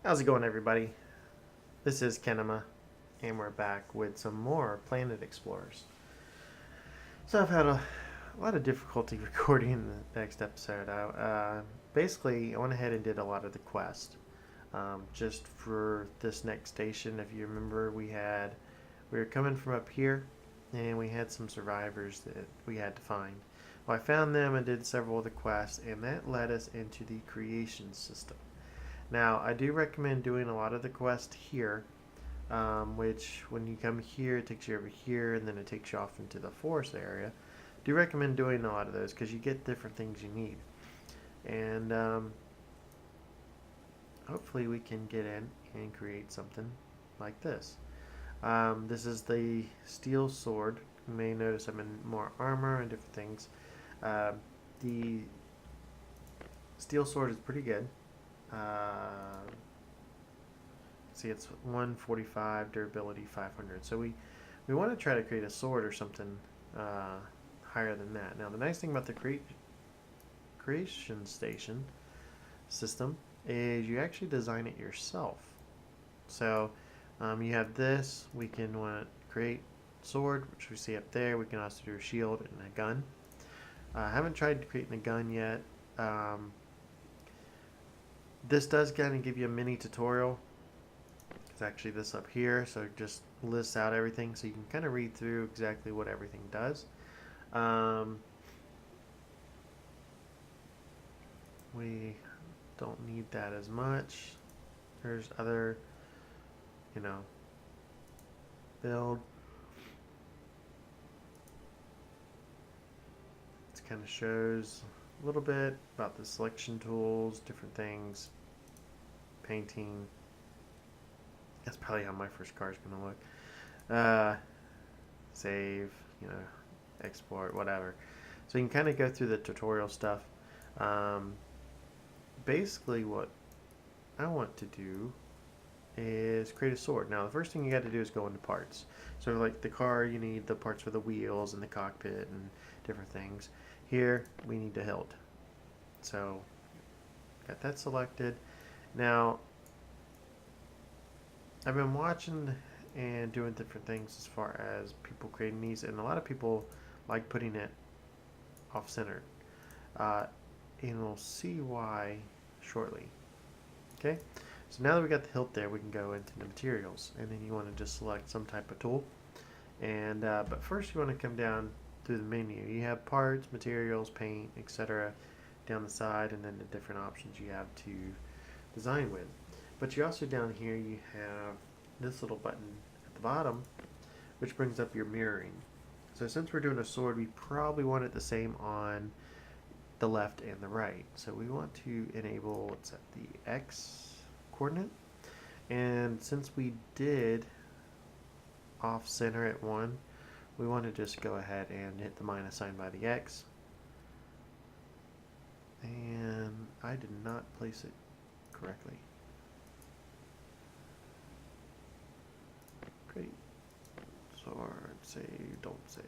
How's it going, everybody? This is Kenema, and we're back with some more Planet Explorers. So I've had a lot of difficulty recording the next episode. Basically, I went ahead and did a lot of the quest. Just for this next station, if you remember, we were coming from up here, and we had some survivors that we had to find. Well, I found them and did several of the quests, and that led us into the creation system. Now, I do recommend doing a lot of the quest here, which when you come here, it takes you over here, and then it takes you off into the forest area. Do recommend doing a lot of those because you get different things you need. And hopefully we can get in and create something like this. This is the steel sword. You may notice I'm in more armor and different things. The steel sword is pretty good. See, it's 145, durability 500. So we want to try to create a sword or something higher than that. Now, the nice thing about the creation station system is you actually design it yourself. So you have this. We can want to create sword, which we see up there. We can also do a shield and a gun. I haven't tried creating a gun yet. This does kind of give you a mini tutorial. It's actually this up here, so it just lists out everything, so you can kind of read through exactly what everything does. We don't need that as much. There's other, build. It kind of shows a little bit about the selection tools, different things, painting. That's probably how my first car is going to look. Save, export, whatever. So you can kind of go through the tutorial stuff. Basically what I want to do is create a sword. Now the first thing you got to do is go into parts. So like the car, you need the parts for the wheels and the cockpit and different things. Here we need the hilt. So got that selected. Now I've been watching and doing different things as far as people creating these, and a lot of people like putting it off-centered. And we'll see why shortly. Okay, so now that we got the hilt there, we can go into the materials, and then you want to just select some type of tool. And but first you want to come down through the menu. You have parts, materials, paint, etc. down the side, and then the different options you have to design with. But you also down here you have this little button at the bottom, which brings up your mirroring. So since we're doing a sword, we probably want it the same on the left and the right. So we want to enable, what's that, the X coordinate. And since we did off center at 1, we want to just go ahead and hit the minus sign by the X. And I did not place it correctly. Great. Sword, save, don't save.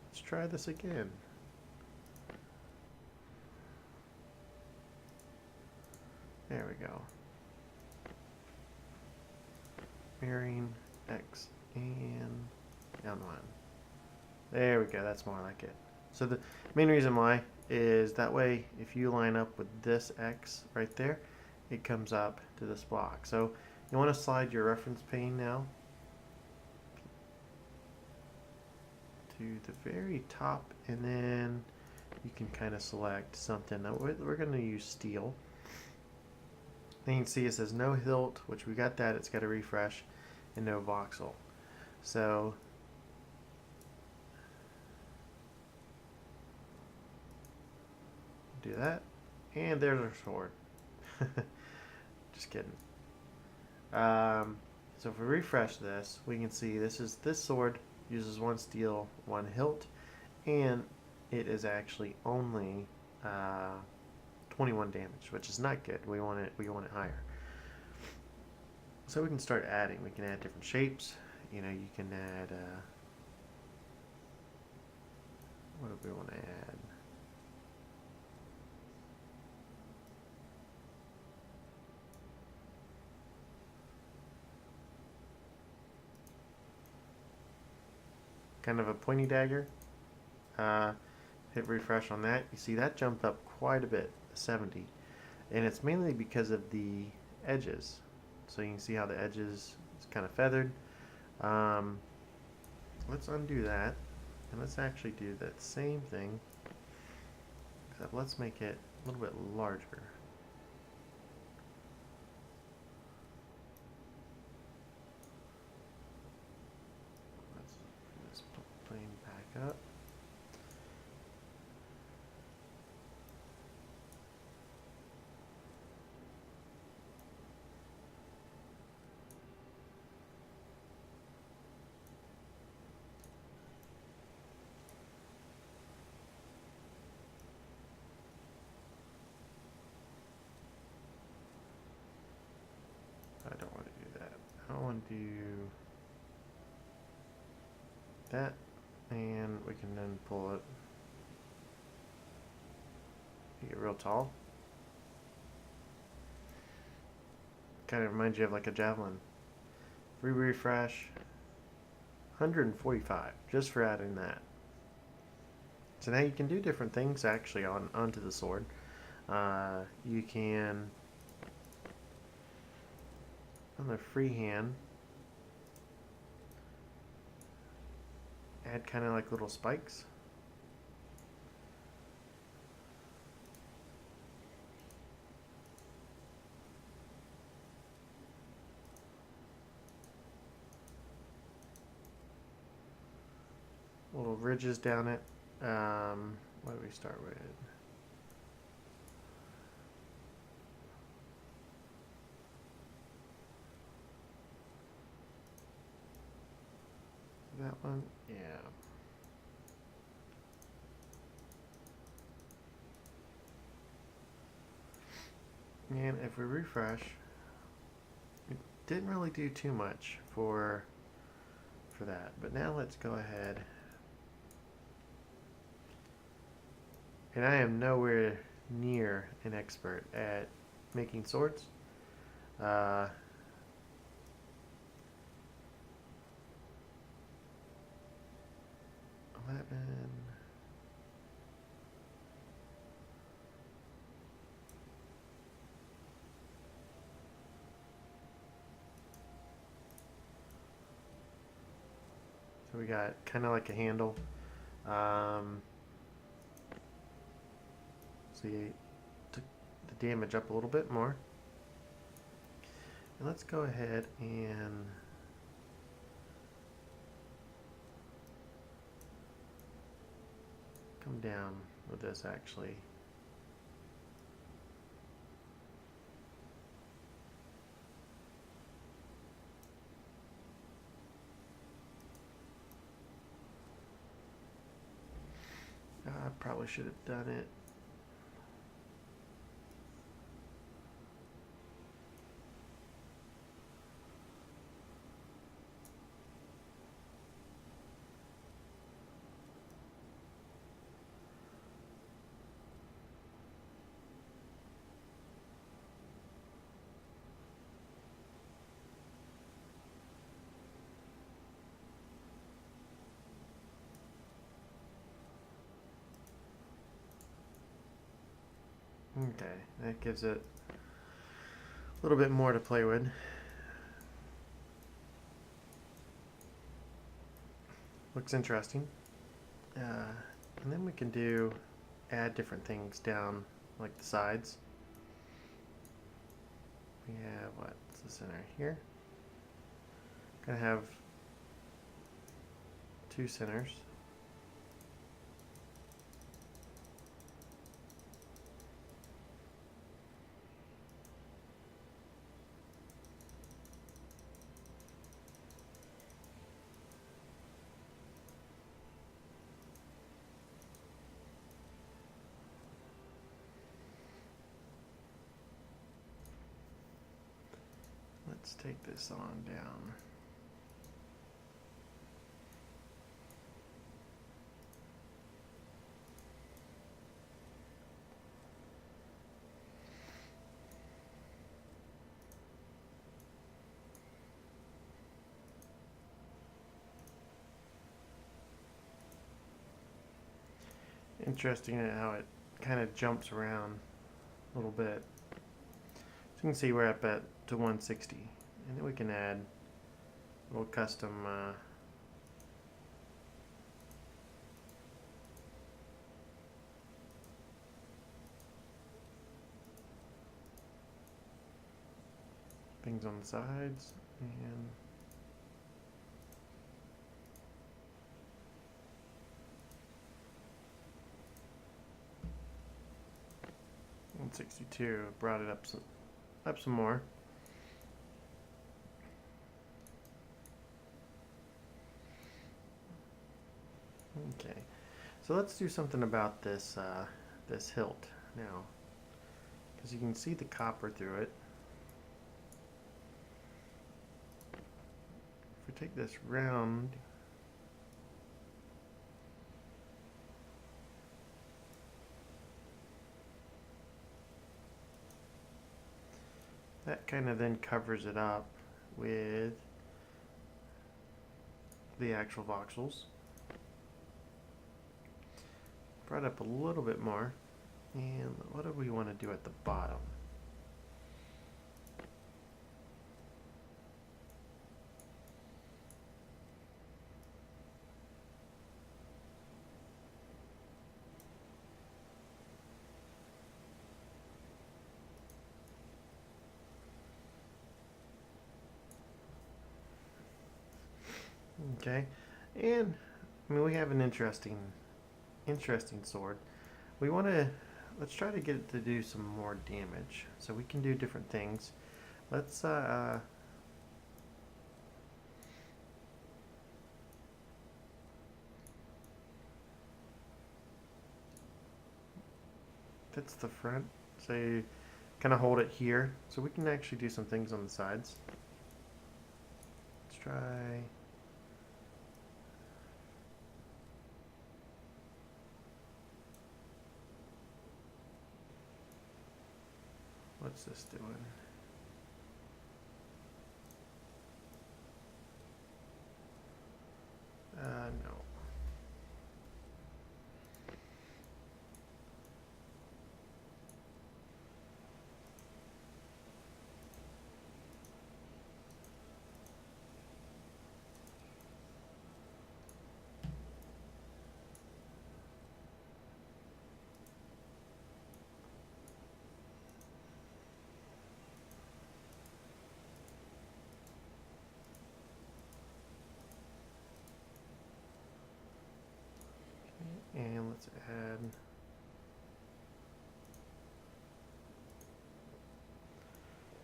Let's try this again. There we go. Mirroring X and down the line. There we go, that's more like it. So the main reason why is that way if you line up with this X right there, it comes up to this block. So you want to slide your reference pane now to the very top, and then you can kind of select something. Now we're going to use steel. Then you can see it says no hilt, which we got that, it's got a refresh, and no voxel. So do that, and there's our sword. Just kidding. So if we refresh this, we can see this sword uses 1 steel, 1 hilt, and it is actually only 21 damage, which is not good. We want it higher. So we can start adding. We can add different shapes. You can add what do we want to add? kind of a pointy dagger. Uh, hit refresh on that. You see that jumped up quite a bit, 70. And it's mainly because of the edges. So you can see how the edges is kind of feathered. Um, let's undo that. And let's actually do that same thing. Except let's make it a little bit larger. Let's put this plane back up. I don't want to do that. I want to do that, and we can then pull it. You get real tall. Kind of reminds you of like a javelin. Free refresh. 145 just for adding that. So now you can do different things actually onto the sword. You can on the free hand add kind of like little spikes. Little ridges down it. What do we start with? That one? Yeah. And if we refresh, it didn't really do too much for that. But now let's go ahead. And I am nowhere near an expert at making swords. 11. So we got kind of like a handle. So you took the damage up a little bit more. And let's go ahead and come down with this actually. I probably should have done it. Okay, that gives it a little bit more to play with. Looks interesting. And then we can add different things down, like the sides. We have, what's the center here? Gonna have 2 centers. Let's take this on down. Interesting how it kind of jumps around a little bit. So you can see we're up at to 160, and then we can add a little custom things on the sides, and 162. Brought it up some more. Okay, so let's do something about this this hilt now, because you can see the copper through it. If we take this round, that kind of then covers it up with the actual voxels. Brought up a little bit more, and what do we want to do at the bottom? Okay, and I mean we have an interesting sword. We want to, let's try to get it to do some more damage. So we can do different things. Let's that's the front. So you kind of hold it here, so we can actually do some things on the sides. Let's try. What's this doing? No. And let's add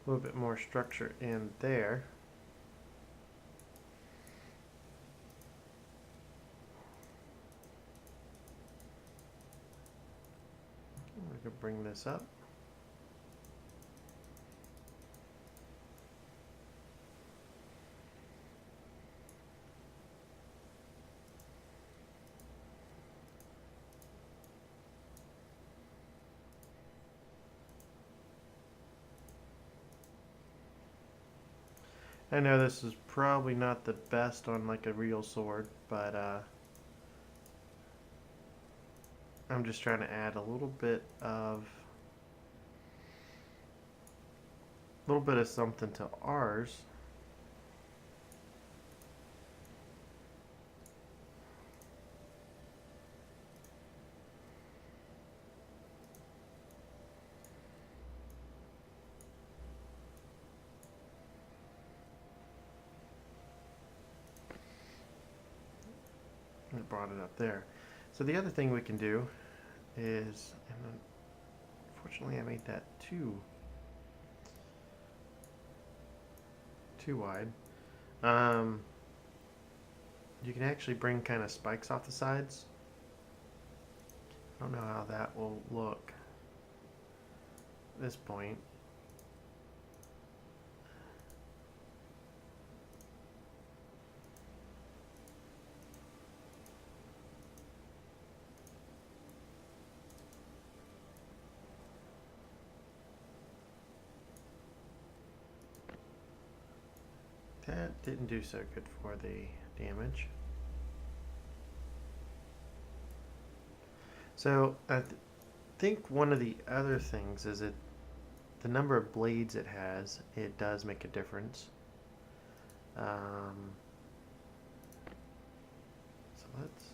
a little bit more structure in there. We could bring this up. I know this is probably not the best on like a real sword, but I'm just trying to add a little bit of something to ours. I brought it up there. So the other thing we can do is, and unfortunately I made that too wide. You can actually bring kind of spikes off the sides. I don't know how that will look at this point. That didn't do so good for the damage. So think one of the other things is the number of blades it has. It does make a difference. Um, so let's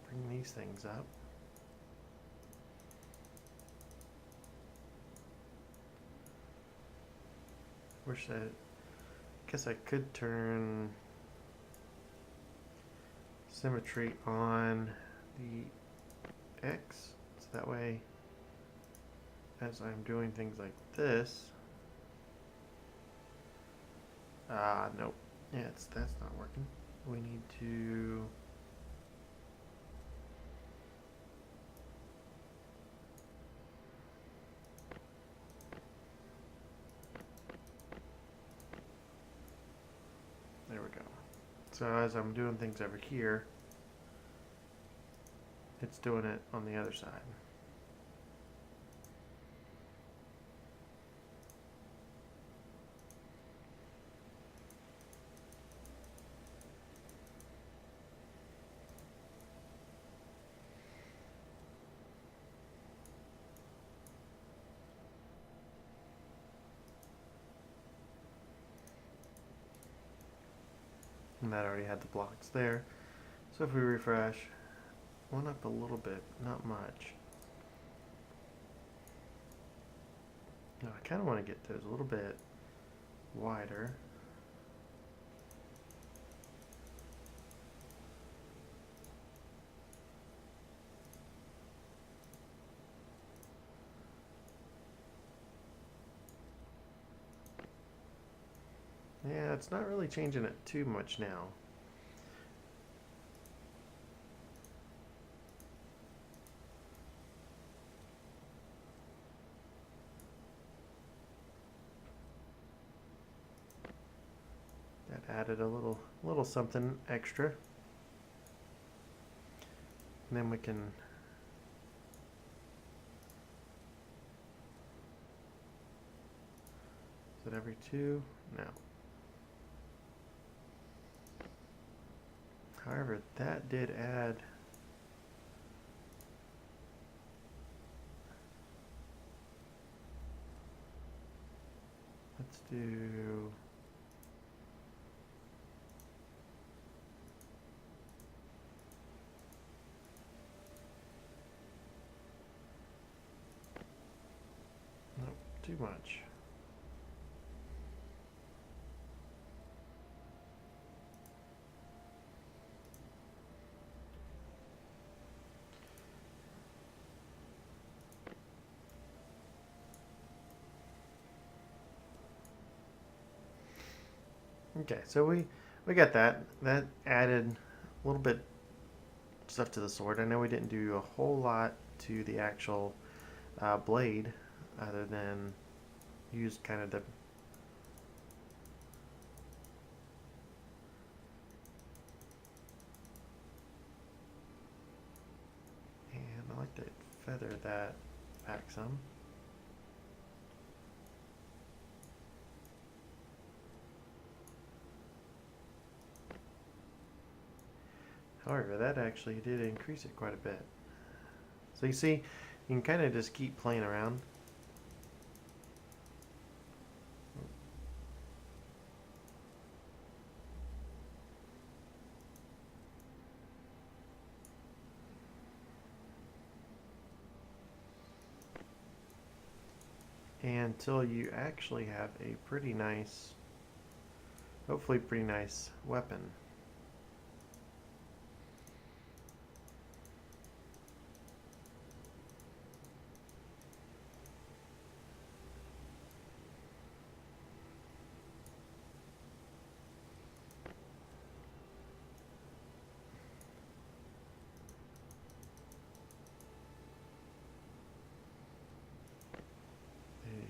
bring these things up. Guess I could turn symmetry on the X, so that way as I'm doing things like this, nope, yeah, that's not working. We need to there we go. So as I'm doing things over here, it's doing it on the other side. And that already had the blocks there. So if we refresh, went up a little bit, not much. Now I kind of want to get those a little bit wider. Yeah, it's not really changing it too much now. That added a little something extra. And then we can is it every two? No. However, that did add let's do nope, too much. Okay, so we got that. That added a little bit stuff to the sword. I know we didn't do a whole lot to the actual blade, other than use kind of the and I like to feather that back some. However, that actually did increase it quite a bit. So you see, you can kind of just keep playing around. Until you actually have a pretty nice, hopefully pretty nice weapon.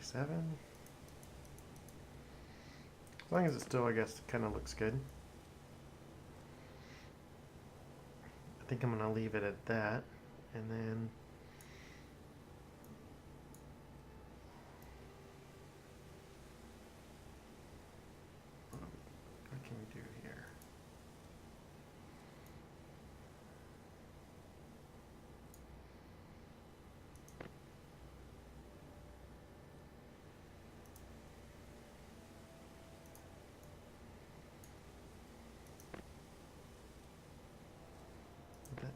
Seven. As long as it still, I guess, kind of looks good. I think I'm going to leave it at that. And then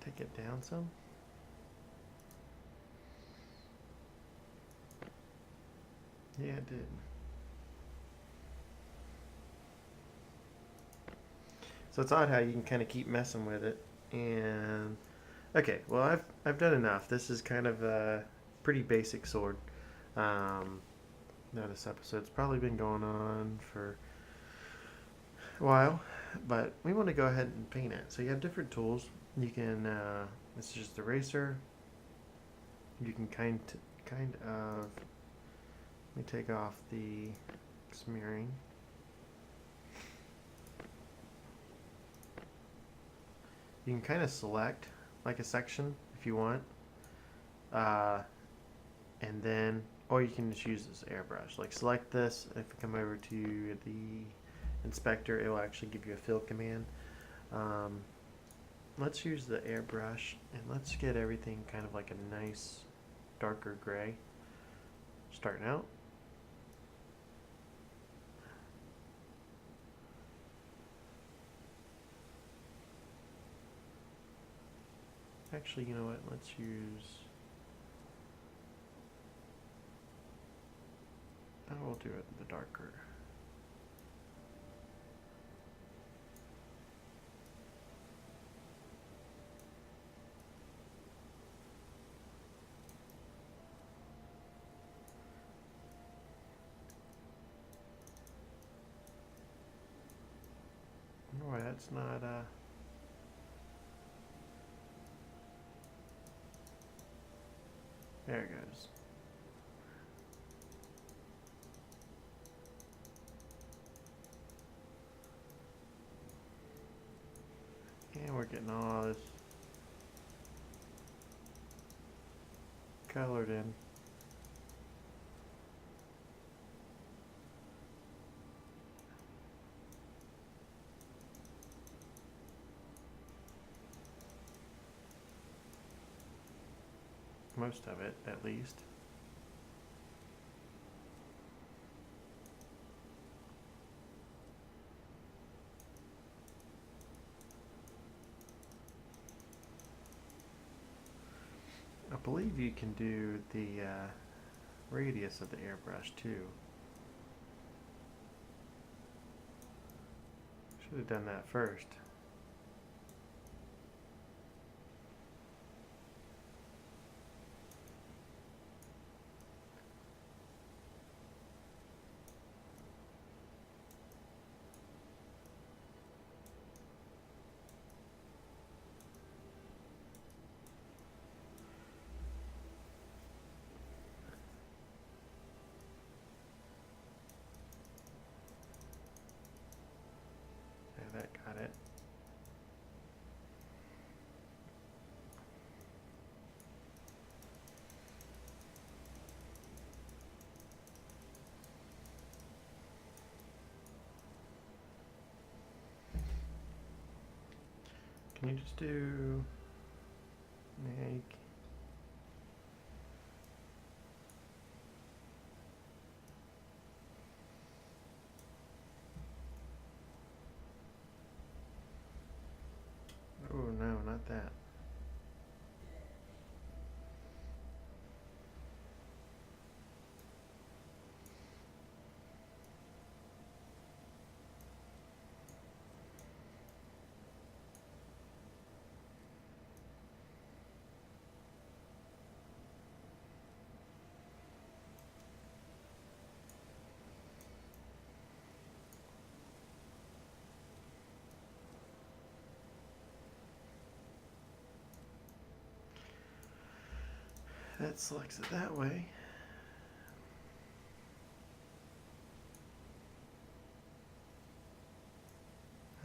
take it down some. Yeah, it did. So it's odd how you can kind of keep messing with it. And okay, well I've done enough. This is kind of a pretty basic sword. Um, Now this episode's probably been going on for a while, but we want to go ahead and paint it. So you have different tools. You can this is just eraser. You can kind of, let me take off the smearing. You can kind of select like a section if you want, uh, and then, or you can just use this airbrush. Like select this. If you come over to the inspector, it will actually give you a fill command. Um, let's use the airbrush and let's get everything kind of like a nice darker gray starting out. Actually, you know what? Let's use, I will do it the darker. No, that's not there it goes. And we're getting all this colored in. Most of it, at least. I believe you can do the radius of the airbrush too. Should have done that first. Yeah, that got it. Can you just do make? Oh no, not that. That selects it that way.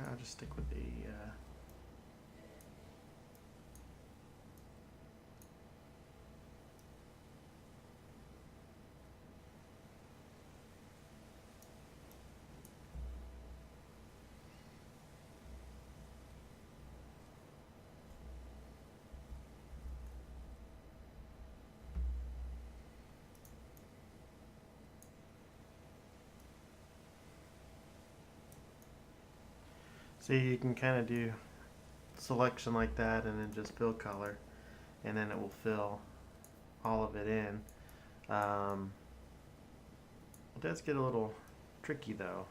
I'll just stick with the see, you can kind of do selection like that and then just fill color, and then it will fill all of it in. It does get a little tricky though.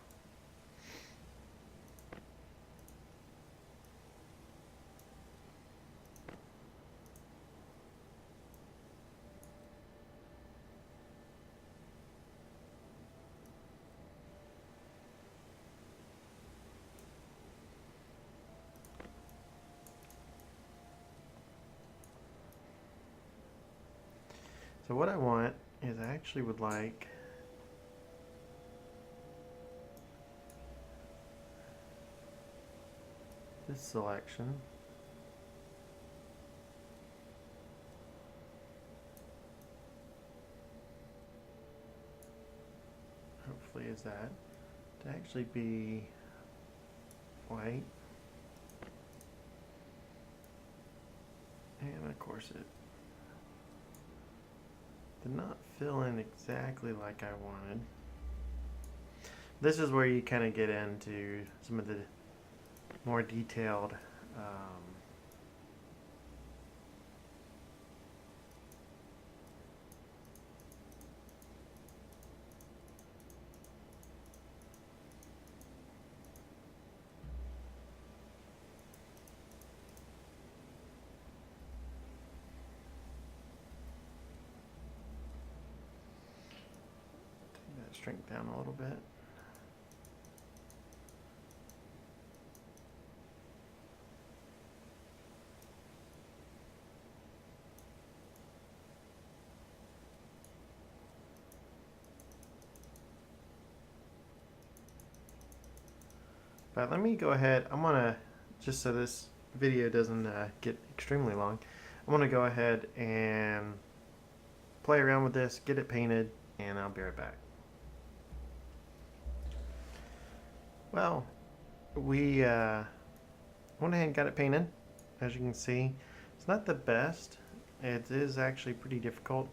So what I want is I actually would like this selection. Hopefully is that to actually be white. And of course it did not fill in exactly like I wanted. This is where you kind of get into some of the more detailed take that strength down a little bit. But let me go ahead, I'm gonna, just so this video doesn't get extremely long, I'm gonna go ahead and play around with this, get it painted, and I'll be right back. Well, we went ahead and got it painted. As you can see, it's not the best. It is actually pretty difficult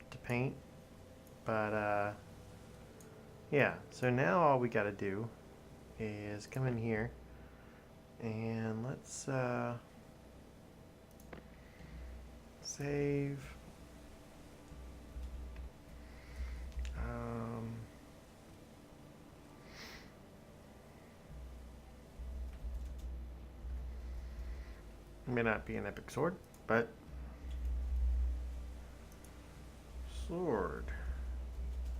to paint, but yeah, so now all we gotta do is come in here and let's save. May not be an epic sword, but sword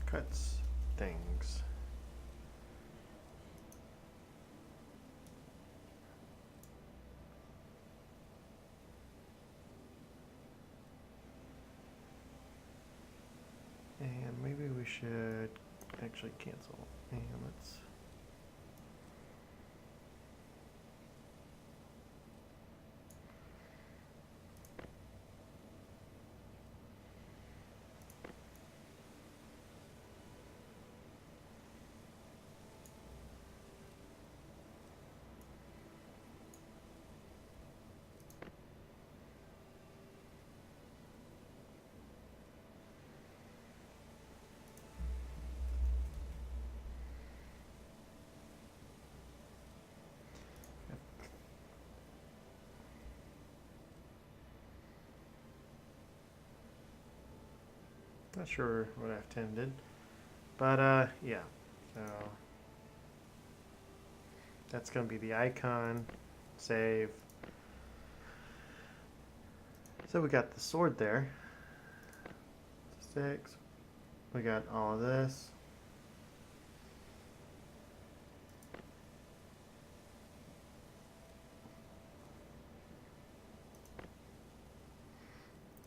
cuts things. And maybe we should actually cancel. And let's. Not sure what I've tended, but yeah, so that's going to be the icon. Save. So we got the sword there. 6. We got all of this.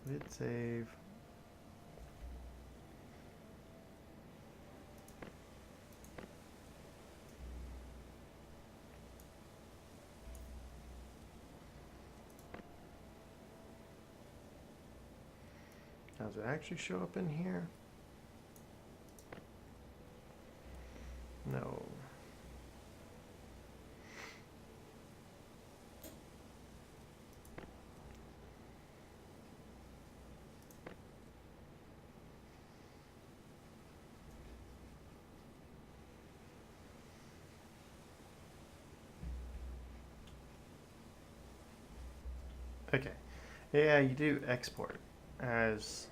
Hit save. Does it actually show up in here? No. Okay. Yeah, you do export as.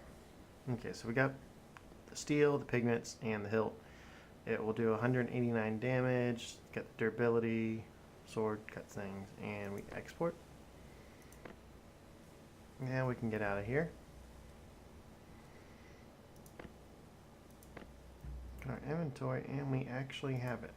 Okay, so we got the steel, the pigments, and the hilt. It will do 189 damage, get the durability, sword, cuts things, and we export. Now we can get out of here. Get our inventory, and we actually have it.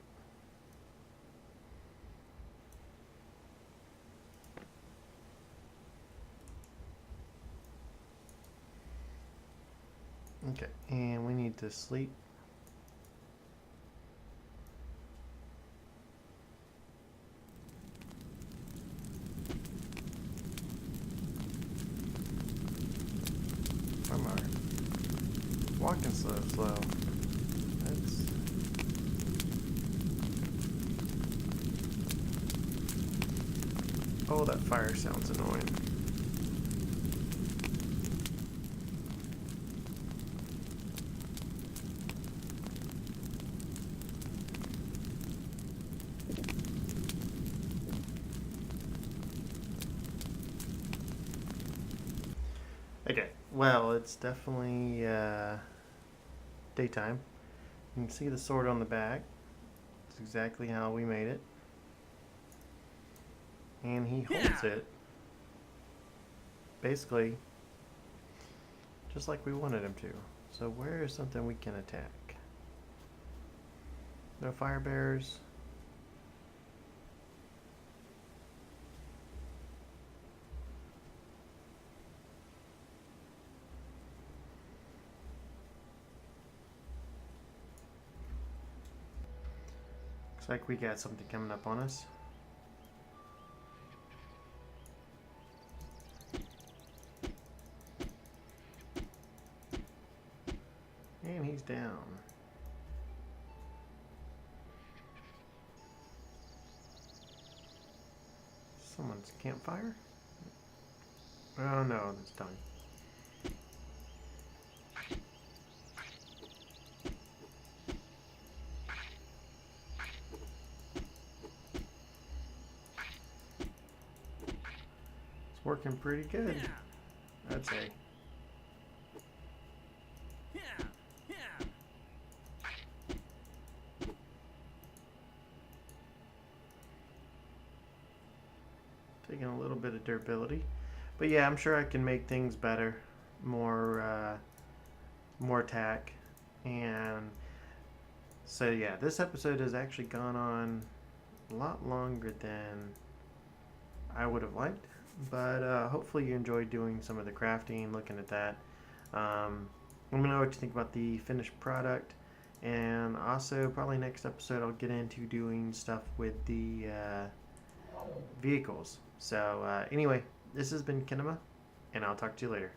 Okay, and we need to sleep. From our walking slow. That's oh, that fire sounds annoying. Okay, well, it's definitely daytime. You can see the sword on the back. It's exactly how we made it. And he holds it basically just like we wanted him to. So where is something we can attack? No fire bearers. Looks like we got something coming up on us. And he's down. Someone's campfire? Oh no, it's done. It's working pretty good, I'd say. Taking a little bit of durability. But yeah, I'm sure I can make things better. More attack. And so yeah, this episode has actually gone on a lot longer than I would have liked. But hopefully you enjoyed doing some of the crafting, looking at that. Let me know what you think about the finished product. And also, probably next episode, I'll get into doing stuff with the vehicles. So, anyway, this has been Kinema, and I'll talk to you later.